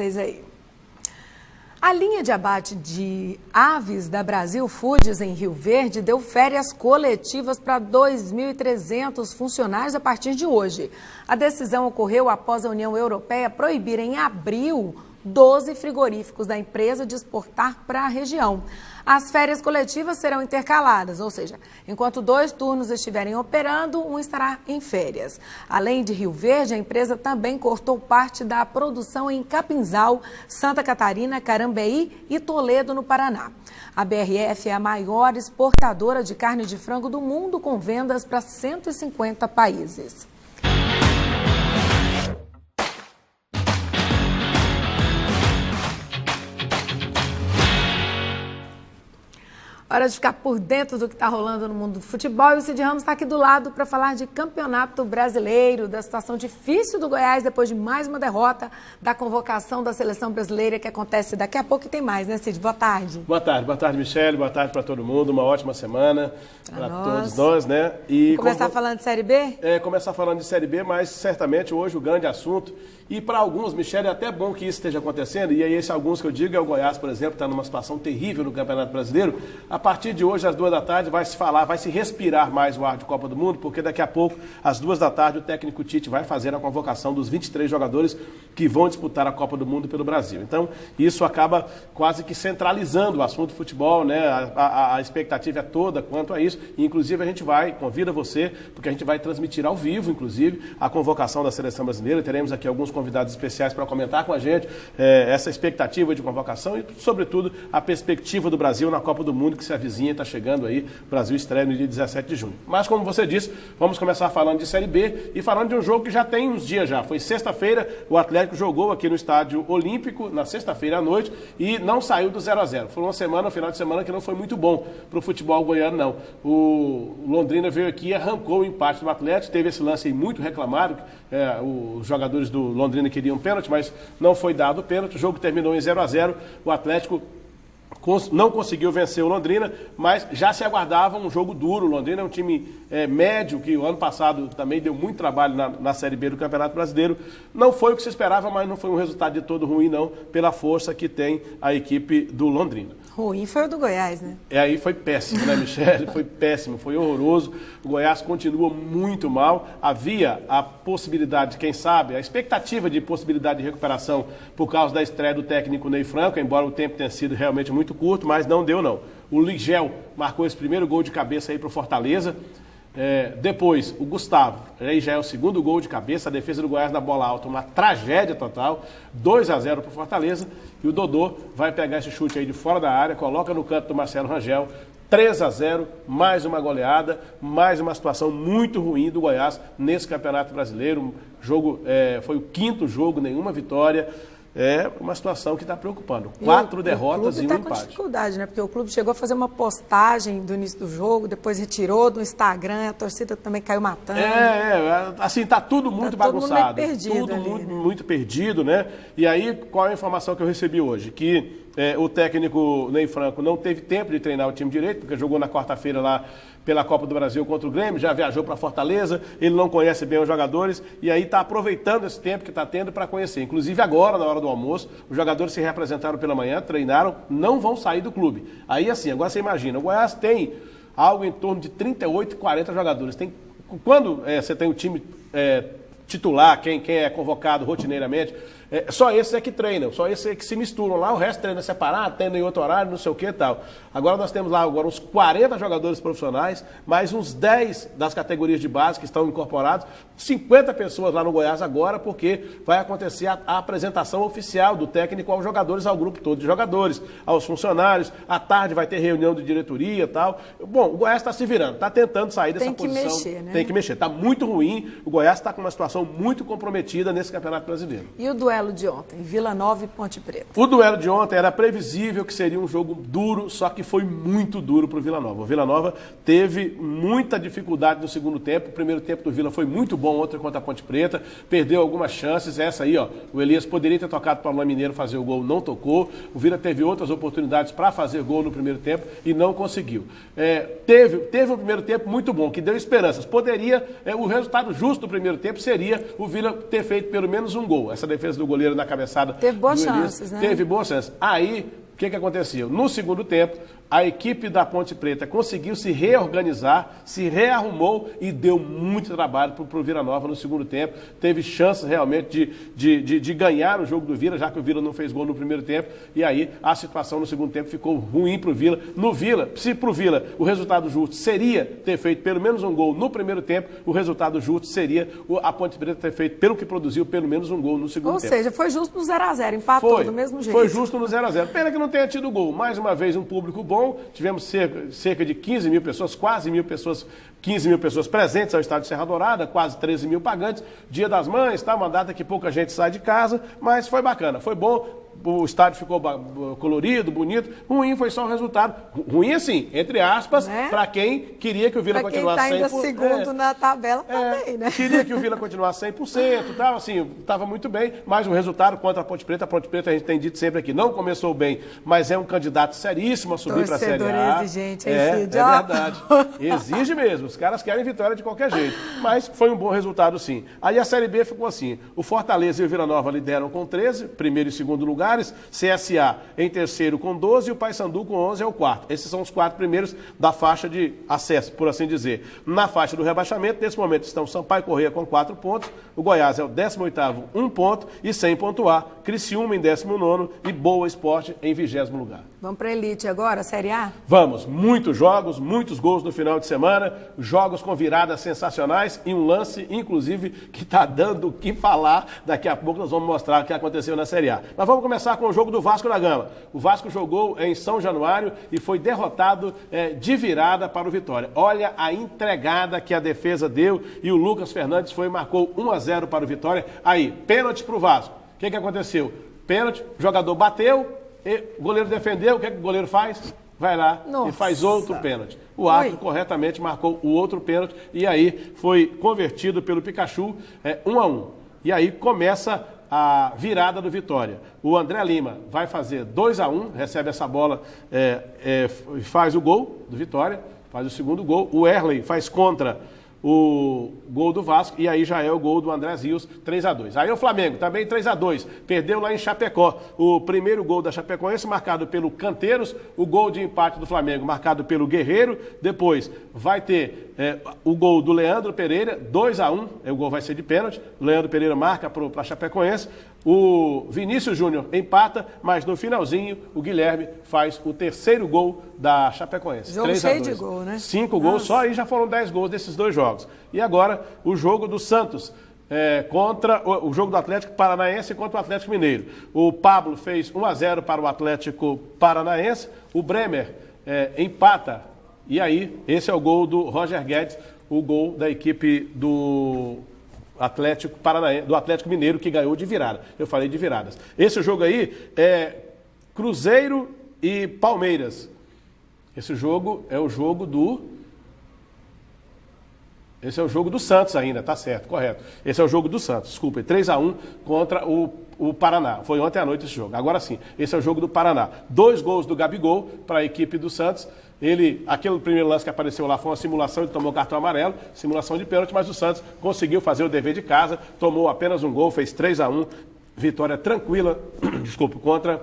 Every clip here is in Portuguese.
vocês aí. A linha de abate de aves da Brasil Foods em Rio Verde deu férias coletivas para 2.300 funcionários a partir de hoje. A decisão ocorreu após a União Europeia proibir em abril 12 frigoríficos da empresa de exportar para a região. As férias coletivas serão intercaladas, ou seja, enquanto 2 turnos estiverem operando, um estará em férias. Além de Rio Verde, a empresa também cortou parte da produção em Capinzal, Santa Catarina, Carambeí e Toledo, no Paraná. A BRF é a maior exportadora de carne de frango do mundo, com vendas para 150 países. Hora de ficar por dentro do que está rolando no mundo do futebol. E o Cid Ramos está aqui do lado para falar de campeonato brasileiro, da situação difícil do Goiás depois de mais uma derrota, da convocação da seleção brasileira que acontece daqui a pouco e tem mais, né, Cid? Boa tarde. Boa tarde, Michele. Boa tarde para todo mundo. Uma ótima semana para todos nós, né? E começar falando de Série B? Começar falando de Série B, mas certamente hoje o grande assunto, e para alguns, Michele, é até bom que isso esteja acontecendo, e aí esse alguns que eu digo é o Goiás, por exemplo, está numa situação terrível no Campeonato Brasileiro. A partir de hoje, às 2 da tarde, vai se respirar mais o ar de Copa do Mundo, porque daqui a pouco, às 2 da tarde, o técnico Tite vai fazer a convocação dos 23 jogadores que vão disputar a Copa do Mundo pelo Brasil. Então, isso acaba quase que centralizando o assunto do futebol, né? A expectativa é toda quanto a isso, e inclusive a gente convida você, porque a gente vai transmitir ao vivo, inclusive, a convocação da Seleção Brasileira. Teremos aqui alguns convidados especiais para comentar com a gente essa expectativa de convocação e, sobretudo, a perspectiva do Brasil na Copa do Mundo, que se avizinha, está chegando aí. O Brasil estreia no dia 17 de junho. Mas, como você disse, vamos começar falando de Série B e falando de um jogo que já tem uns dias já. Foi sexta-feira, o Atlético jogou aqui no Estádio Olímpico, na sexta-feira à noite, e não saiu do 0-0. Foi um final de semana que não foi muito bom para o futebol goiano, não. O Londrina veio aqui e arrancou o empate do Atlético, teve esse lance aí muito reclamado, os jogadores do Londrina queriam pênalti, mas não foi dado o pênalti, o jogo terminou em 0-0, o Atlético não conseguiu vencer o Londrina, mas já se aguardava um jogo duro. O Londrina é um time médio, que o ano passado também deu muito trabalho na Série B do Campeonato Brasileiro. Não foi o que se esperava, mas não foi um resultado de todo ruim, não, pela força que tem a equipe do Londrina. Ruim foi o do Goiás, né? Aí foi péssimo, né, Michele? Foi péssimo, foi horroroso. O Goiás continua muito mal. Havia a possibilidade, quem sabe, a expectativa de possibilidade de recuperação por causa da estreia do técnico Ney Franco, embora o tempo tenha sido realmente muito curto, mas não deu, não. O Ligel marcou esse primeiro gol de cabeça aí para o Fortaleza. Depois, o Gustavo, aí já é o segundo gol de cabeça, a defesa do Goiás na bola alta, uma tragédia total, 2-0 para o Fortaleza, e o Dodô vai pegar esse chute aí de fora da área, coloca no canto do Marcelo Rangel, 3-0, mais uma goleada, mais uma situação muito ruim do Goiás nesse Campeonato Brasileiro. Foi o 5º jogo, nenhuma vitória. É uma situação que está preocupando. 4 derrotas e um empate. O clube está com dificuldade, né? Porque o clube chegou a fazer uma postagem do início do jogo, depois retirou do Instagram, a torcida também caiu matando. Assim, está tudo muito bagunçado. Todo mundo perdido tudo ali, muito perdido, né? E aí, qual é a informação que eu recebi hoje? Que o técnico Ney Franco não teve tempo de treinar o time direito, porque jogou na quarta-feira lá pela Copa do Brasil contra o Grêmio, já viajou para Fortaleza, ele não conhece bem os jogadores, e aí está aproveitando esse tempo que está tendo para conhecer. Inclusive agora, na hora do almoço, os jogadores se representaram pela manhã, treinaram, não vão sair do clube. Aí assim, agora você imagina, o Goiás tem algo em torno de 38, 40 jogadores. Quando você tem o time titular, quem é convocado rotineiramente, só esses é que treinam, só esses é que se misturam lá, o resto treina separado, treina em outro horário, não sei o que e tal. Agora nós temos lá uns 40 jogadores profissionais, mais uns 10 das categorias de base que estão incorporados, 50 pessoas lá no Goiás agora, porque vai acontecer a apresentação oficial do técnico aos jogadores, ao grupo todo de jogadores, aos funcionários. À tarde vai ter reunião de diretoria e tal. Bom, o Goiás está se virando, está tentando sair dessa posição. Tem que mexer, né? Tem que mexer. Está muito ruim, o Goiás está com uma situação muito comprometida nesse Campeonato Brasileiro. E o duelo de ontem, Vila Nova e Ponte Preta? O duelo de ontem era previsível que seria um jogo duro, só que foi muito duro para o Vila Nova. O Vila Nova teve muita dificuldade no segundo tempo. O primeiro tempo do Vila foi muito bom ontem contra a Ponte Preta, perdeu algumas chances. Essa aí, o Elias poderia ter tocado para o Mineiro fazer o gol, não tocou. O Vila teve outras oportunidades para fazer gol no primeiro tempo e não conseguiu. Teve um primeiro tempo muito bom, que deu esperanças. O resultado justo do primeiro tempo seria o Vila ter feito pelo menos um gol. Essa defesa do goleiro na cabeçada. Teve boas chances, né? Teve boas chances. Aí, o que aconteceu? No segundo tempo, a equipe da Ponte Preta conseguiu se reorganizar, se rearrumou e deu muito trabalho para o Vila Nova no segundo tempo. Teve chances realmente de ganhar o jogo do Vila, já que o Vila não fez gol no primeiro tempo. E aí a situação no segundo tempo ficou ruim para o Vila. No Vila, se para o Vila o resultado justo seria ter feito pelo menos um gol no primeiro tempo, o resultado justo seria a Ponte Preta ter feito, pelo que produziu, pelo menos um gol no segundo tempo. Ou seja, foi justo no 0-0, empatou do mesmo jeito. Foi justo no 0-0. Pena que não tenha tido gol. Mais uma vez, um público bom. Tivemos cerca de 15 mil pessoas, quase 15 mil pessoas presentes ao estádio Serra Dourada, quase 13 mil pagantes. Dia das Mães, tá? Uma data que pouca gente sai de casa, mas foi bacana, foi bom. O estádio ficou colorido, bonito. Ruim foi só o resultado. Ruim assim, entre aspas, né? Para quem queria que o Vila continuasse 100%. Pra quem tá ainda segundo na tabela também, né? Queria que o Vila continuasse 100%, tal, assim, estava muito bem, mas o resultado contra a Ponte Preta a gente tem dito sempre aqui, não começou bem, mas é um candidato seríssimo a subir para a Série A. Exigente, é verdade. Exige mesmo, os caras querem vitória de qualquer jeito, mas foi um bom resultado sim. Aí a Série B ficou assim, o Fortaleza e o Vila Nova lideram com 13, primeiro e segundo lugares, CSA em terceiro com 12 e o Paysandu com 11 é o quarto. Esses são os 4 primeiros da faixa de acesso, por assim dizer. Na faixa do rebaixamento, nesse momento estão Sampaio Corrêa com 4 pontos, o Goiás é o 18º, 1 ponto e sem pontuar, Criciúma em 19º e Boa Esporte em 20º lugar. Vamos para a Elite agora, Série A? Vamos, muitos jogos, muitos gols no final de semana, jogos com viradas sensacionais e um lance, inclusive, que está dando o que falar. Daqui a pouco nós vamos mostrar o que aconteceu na Série A. Mas vamos começar com o jogo do Vasco da Gama. O Vasco jogou em São Januário e foi derrotado de virada para o Vitória. Olha a entregada que a defesa deu e o Lucas Fernandes foi e marcou 1-0 para o Vitória. Aí, pênalti para o Vasco. O que aconteceu? Pênalti, o jogador bateu, o goleiro defendeu, o que o goleiro faz? Vai lá e faz outro pênalti. O árbitro corretamente marcou o outro pênalti e aí foi convertido pelo Pikachu 1-1. E aí começa a virada do Vitória. O André Lima vai fazer 2-1, recebe essa bola e faz o gol do Vitória, faz o segundo gol. O Erley faz contra o gol do Vasco, e aí já é o gol do André Rios, 3-2. Aí o Flamengo, também 3-2, perdeu lá em Chapecó. O primeiro gol da Chapecoense, marcado pelo Canteiros, o gol de empate do Flamengo, marcado pelo Guerreiro. Depois vai ter o gol do Leandro Pereira, 2-1, o gol vai ser de pênalti. O Leandro Pereira marca para a Chapecoense. O Vinícius Júnior empata, mas no finalzinho o Guilherme faz o terceiro gol da Chapecoense. Jogo 3-2. cheio de gol, né? 5 gols, só aí já foram 10 gols desses 2 jogos. E agora o jogo do Santos contra o jogo do Atlético Paranaense contra o Atlético Mineiro. O Pablo fez 1-0 para o Atlético Paranaense, o Bremer empata. E aí, esse é o gol do Roger Guedes, o gol da equipe do Atlético Paranaense, do Atlético Mineiro, que ganhou de virada. Eu falei de viradas. Esse jogo aí é Cruzeiro e Palmeiras. Esse jogo é o jogo do... Esse é o jogo do Santos ainda, tá certo, correto. Esse é o jogo do Santos, desculpa, 3-1 contra o Paraná. Foi ontem à noite esse jogo. Agora sim, esse é o jogo do Paraná. 2 gols do Gabigol para a equipe do Santos. Aquele primeiro lance que apareceu lá foi uma simulação, ele tomou cartão amarelo, simulação de pênalti, mas o Santos conseguiu fazer o dever de casa, tomou apenas um gol, fez 3-1, vitória tranquila, contra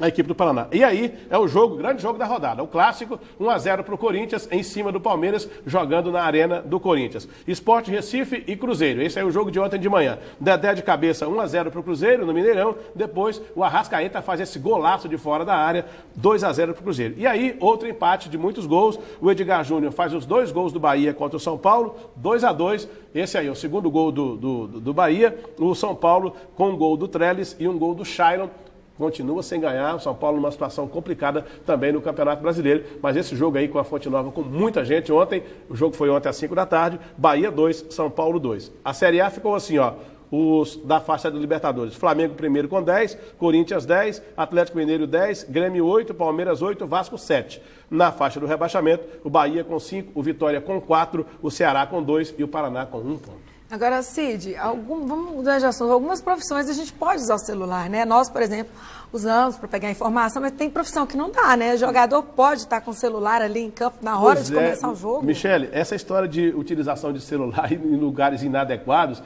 a equipe do Paraná. E aí é o jogo, grande jogo da rodada, o clássico, 1-0 para o Corinthians, em cima do Palmeiras, jogando na arena do Corinthians. Sport Recife e Cruzeiro, esse é o jogo de ontem de manhã. Dedé de cabeça, 1-0 para o Cruzeiro, no Mineirão, depois o Arrascaeta faz esse golaço de fora da área, 2-0 para o Cruzeiro. E aí, outro empate de muitos gols, o Edgar Júnior faz os 2 gols do Bahia contra o São Paulo, 2-2, esse aí é o segundo gol do Bahia, o São Paulo com um gol do Trellis e um gol do Shailon. Continua sem ganhar, o São Paulo numa situação complicada também no Campeonato Brasileiro, mas esse jogo aí com a Fonte Nova, com muita gente ontem, o jogo foi ontem às 5 da tarde, Bahia 2, São Paulo 2. A Série A ficou assim, ó, os da faixa da Libertadores, Flamengo primeiro com 10, Corinthians 10, Atlético Mineiro 10, Grêmio 8, Palmeiras 8, Vasco 7. Na faixa do rebaixamento, o Bahia com 5, o Vitória com 4, o Ceará com 2 e o Paraná com 1 ponto. Agora, Cid, vamos mudar de assunto. Algumas profissões a gente pode usar o celular, né? Nós, por exemplo, usamos para pegar informação, mas tem profissão que não dá, né? O jogador pode estar com o celular ali em campo na hora de começar o jogo. Michele, essa história de utilização de celular em lugares inadequados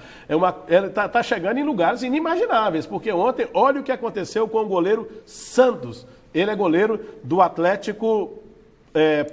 tá chegando em lugares inimagináveis, porque ontem, olha o que aconteceu com o goleiro Santos. Ele é goleiro do Atlético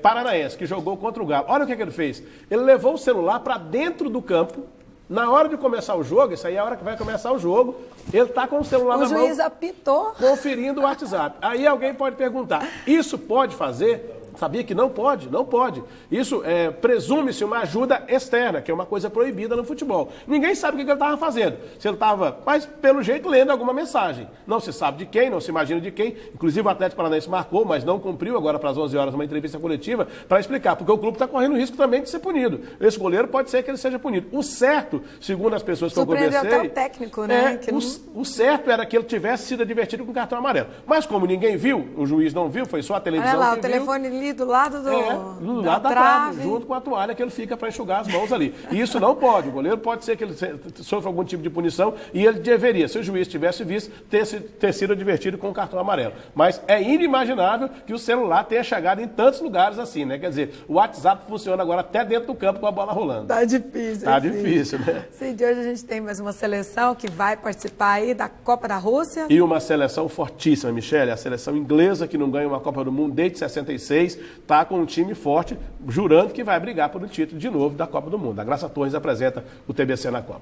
Paranaense, que jogou contra o Galo. Olha o que ele fez. Ele levou o celular para dentro do campo. Na hora de começar o jogo, isso aí é a hora que vai começar o jogo, ele está com o celular na mão. O juiz apitou. Conferindo o WhatsApp. Aí alguém pode perguntar, isso pode fazer? Sabia que não pode? Não pode. Isso presume-se uma ajuda externa, que é uma coisa proibida no futebol. Ninguém sabe o que ele estava fazendo. Se ele estava, mas pelo jeito, lendo alguma mensagem. Não se sabe de quem, não se imagina de quem. Inclusive o Atlético Paranaense marcou, mas não cumpriu agora para as 11 horas uma entrevista coletiva para explicar, porque o clube está correndo o risco também de ser punido. Esse goleiro pode ser que ele seja punido. O certo, segundo as pessoas que eu conversei... Surpreendeu até o técnico, né? O certo era que ele tivesse sido advertido com cartão amarelo. Mas como ninguém viu, o juiz não viu, foi só a televisão Olha lá, que o telefone ali do lado da trave, junto com a toalha que ele fica para enxugar as mãos ali. E isso não pode. O goleiro pode ser que ele sofra algum tipo de punição e ele deveria, se o juiz tivesse visto, ter sido advertido com o cartão amarelo. Mas é inimaginável que o celular tenha chegado em tantos lugares assim, né? Quer dizer, o WhatsApp funciona agora até dentro do campo com a bola rolando. Tá difícil. Tá difícil, né? Sim, de hoje a gente tem mais uma seleção que vai participar aí da Copa da Rússia. E uma seleção fortíssima, Michele. A seleção inglesa que não ganha uma Copa do Mundo desde 66, tá com um time forte, jurando que vai brigar por um título de novo da Copa do Mundo. A Graça Torres apresenta o TBC na Copa.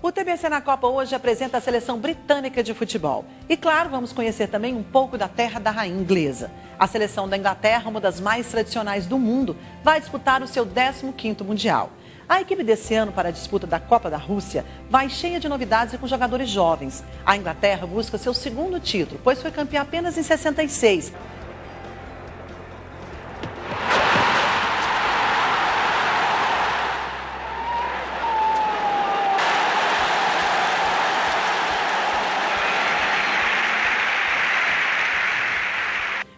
O TBC na Copa hoje apresenta a seleção britânica de futebol. E claro, vamos conhecer também um pouco da terra da rainha inglesa. A seleção da Inglaterra, uma das mais tradicionais do mundo, vai disputar o seu 15º Mundial. A equipe desse ano para a disputa da Copa da Rússia vai cheia de novidades e com jogadores jovens. A Inglaterra busca seu 2º título, pois foi campeã apenas em 66.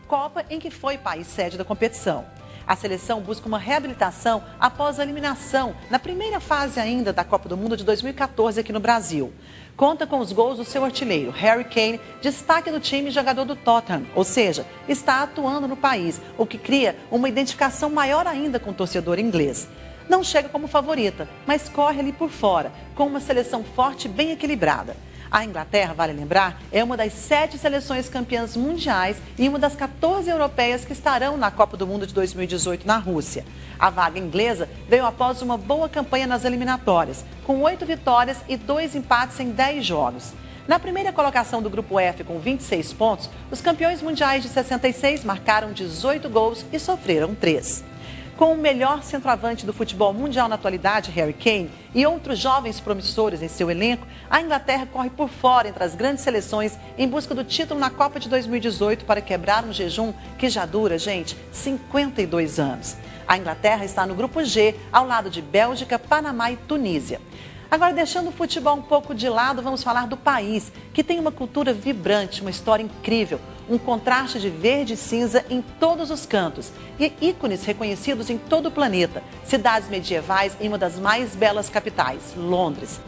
Copa em que foi país sede da competição. A seleção busca uma reabilitação após a eliminação, na primeira fase ainda da Copa do Mundo de 2014 aqui no Brasil. Conta com os gols do seu artilheiro, Harry Kane, destaque do time e jogador do Tottenham, ou seja, está atuando no país, o que cria uma identificação maior ainda com o torcedor inglês. Não chega como favorita, mas corre ali por fora, com uma seleção forte e bem equilibrada. A Inglaterra, vale lembrar, é uma das 7 seleções campeãs mundiais e uma das 14 europeias que estarão na Copa do Mundo de 2018 na Rússia. A vaga inglesa veio após uma boa campanha nas eliminatórias, com 8 vitórias e 2 empates em 10 jogos. Na primeira colocação do Grupo F, com 26 pontos, os campeões mundiais de 66 marcaram 18 gols e sofreram 3. Com o melhor centroavante do futebol mundial na atualidade, Harry Kane, e outros jovens promissores em seu elenco, a Inglaterra corre por fora entre as grandes seleções em busca do título na Copa de 2018 para quebrar um jejum que já dura, 52 anos. A Inglaterra está no Grupo G, ao lado de Bélgica, Panamá e Tunísia. Agora, deixando o futebol um pouco de lado, vamos falar do país, que tem uma cultura vibrante, uma história incrível, um contraste de verde e cinza em todos os cantos e ícones reconhecidos em todo o planeta, cidades medievais em uma das mais belas capitais, Londres.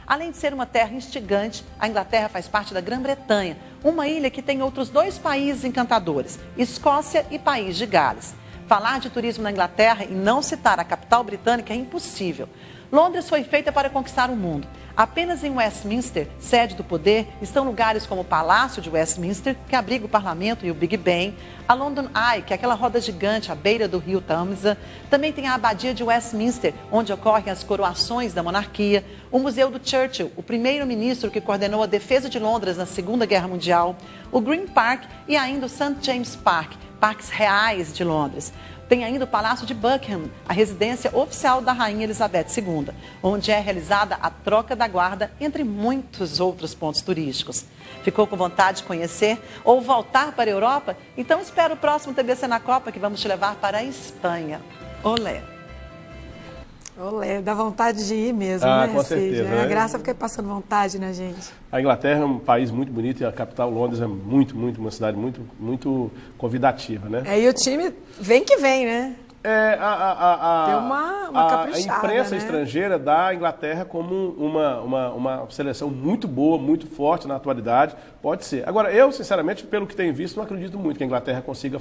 Além de ser uma terra instigante, a Inglaterra faz parte da Grã-Bretanha, uma ilha que tem outros 2 países encantadores, Escócia e País de Gales. Falar de turismo na Inglaterra e não citar a capital britânica é impossível. Londres foi feita para conquistar o mundo. Apenas em Westminster, sede do poder, estão lugares como o Palácio de Westminster, que abriga o Parlamento e o Big Ben, a London Eye, que é aquela roda gigante à beira do rio Tâmisa. Também tem a Abadia de Westminster, onde ocorrem as coroações da monarquia, o Museu do Churchill, o primeiro-ministro que coordenou a defesa de Londres na Segunda Guerra Mundial, o Green Park e ainda o St. James Park, Parques Reais de Londres. Tem ainda o Palácio de Buckingham, a residência oficial da Rainha Elizabeth II, onde é realizada a troca da guarda, entre muitos outros pontos turísticos. Ficou com vontade de conhecer ou voltar para a Europa? Então espera o próximo TBC na Copa, que vamos te levar para a Espanha. Olé! Olé, dá vontade de ir mesmo, né, com certeza, né? A graça fica passando vontade, né, gente? A Inglaterra é um país muito bonito e a capital, Londres, é uma cidade muito convidativa, né? E o time vem que vem, né? Tem uma caprichada, a imprensa né? estrangeira dá a Inglaterra como uma seleção muito boa, muito forte na atualidade, pode ser. Agora, eu, sinceramente, pelo que tenho visto, não acredito muito que a Inglaterra consiga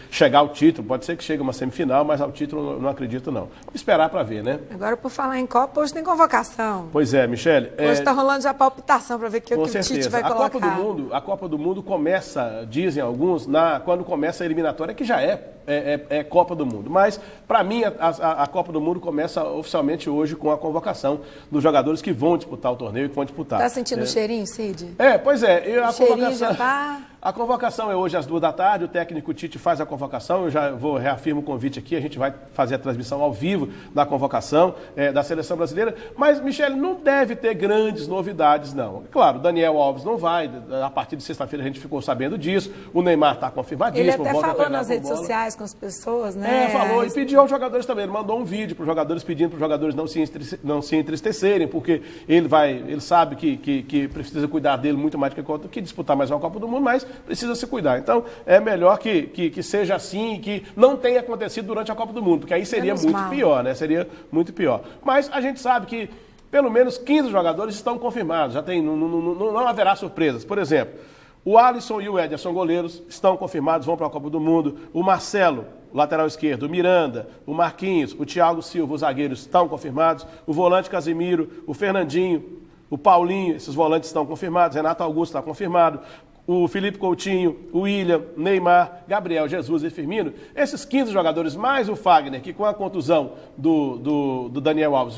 chegar ao título. Pode ser que chegue uma semifinal, mas ao título não acredito, não. Vamos esperar para ver, né? Agora, por falar em Copa, hoje tem convocação. Pois é, Michele. Hoje está rolando já palpitação para ver que o Tite vai colocar. A Copa do Mundo começa, dizem alguns, quando começa a eliminatória, que já é Copa do Mundo. Mas, para mim, a Copa do Mundo começa oficialmente hoje com a convocação dos jogadores que vão disputar o torneio e que vão disputar. Está sentindo o cheirinho, Cid? Pois é. O cheirinho já está... A convocação é hoje às 14h, o técnico Tite faz a convocação, eu já reafirmo o convite aqui, a gente vai fazer a transmissão ao vivo da convocação da Seleção Brasileira, mas, Michele, não deve ter grandes novidades, não. Claro, o Daniel Alves não vai, a partir de sexta-feira a gente ficou sabendo disso, o Neymar está confirmadíssimo. Ele até falou nas redes sociais com as pessoas, né? Falou, e pediu aos jogadores também, ele mandou um vídeo para os jogadores pedindo para os jogadores não se entristecerem, porque ele sabe que precisa cuidar dele muito mais do que disputar mais uma Copa do Mundo, mas precisa se cuidar. Então, é melhor que seja assim, que não tenha acontecido durante a Copa do Mundo, porque aí seria muito pior, né? Seria muito pior. Mas a gente sabe que pelo menos 15 jogadores estão confirmados, não haverá surpresas. Por exemplo, o Alisson e o Ederson, goleiros, estão confirmados, vão para a Copa do Mundo. O Marcelo, lateral esquerdo, o Miranda, o Marquinhos, o Thiago Silva, os zagueiros estão confirmados. O volante Casimiro, o Fernandinho, o Paulinho, esses volantes estão confirmados. Renato Augusto está confirmado. O Felipe Coutinho, o William, Neymar, Gabriel Jesus e Firmino, esses 15 jogadores, mais o Fagner, que com a contusão do Daniel Alves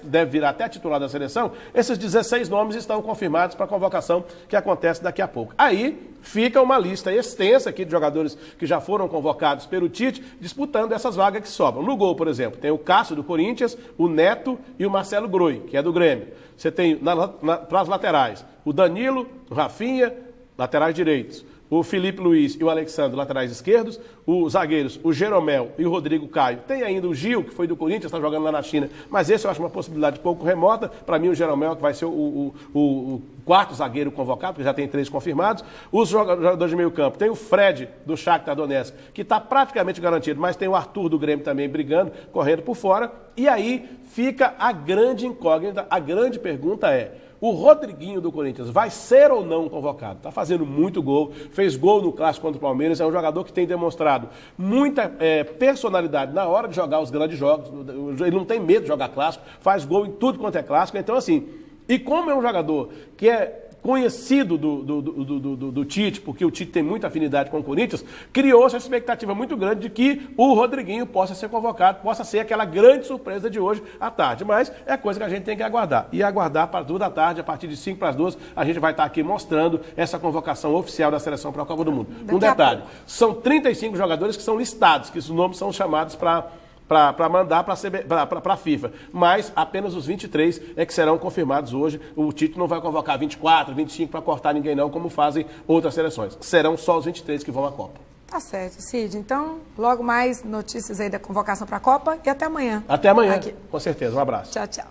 deve virar até titular da seleção, esses 16 nomes estão confirmados para a convocação que acontece daqui a pouco. Aí fica uma lista extensa aqui de jogadores que já foram convocados pelo Tite, disputando essas vagas que sobram. No gol, por exemplo, tem o Cássio do Corinthians, o Neto e o Marcelo Groi, que é do Grêmio. Você tem para as laterais o Danilo, o Rafinha, laterais direitos, o Felipe Luiz e o Alexandre, laterais esquerdos, os zagueiros, o Jeromel e o Rodrigo Caio. Tem ainda o Gil, que foi do Corinthians, está jogando lá na China, mas esse eu acho uma possibilidade pouco remota. Para mim, o Jeromel, que vai ser o quarto zagueiro convocado, porque já tem 3 confirmados. Os jogadores de meio campo, tem o Fred, do Shakhtar Donetsk, que está praticamente garantido, mas tem o Arthur do Grêmio também brigando, correndo por fora. E aí fica a grande incógnita, a grande pergunta é: o Rodriguinho do Corinthians vai ser ou não convocado? Está fazendo muito gol, fez gol no clássico contra o Palmeiras, é um jogador que tem demonstrado muita personalidade na hora de jogar os grandes jogos, ele não tem medo de jogar clássico, faz gol em tudo quanto é clássico, então assim, e como é um jogador que é conhecido do Tite, porque o Tite tem muita afinidade com o Corinthians, criou-se essa expectativa muito grande de que o Rodriguinho possa ser convocado, possa ser aquela grande surpresa de hoje à tarde. Mas é coisa que a gente tem que aguardar. E aguardar para as 2 da tarde, a partir de 5 para as 2, a gente vai estar aqui mostrando essa convocação oficial da seleção para a Copa do Mundo. Um detalhe, são 35 jogadores que são listados, que os nomes são chamados para mandar para a FIFA. Mas apenas os 23 é que serão confirmados hoje. O Tite não vai convocar 24, 25 para cortar ninguém não, como fazem outras seleções. Serão só os 23 que vão à Copa. Tá certo, Cid. Então, logo mais notícias aí da convocação para a Copa e até amanhã. Até amanhã, com certeza. Um abraço. Tchau, tchau.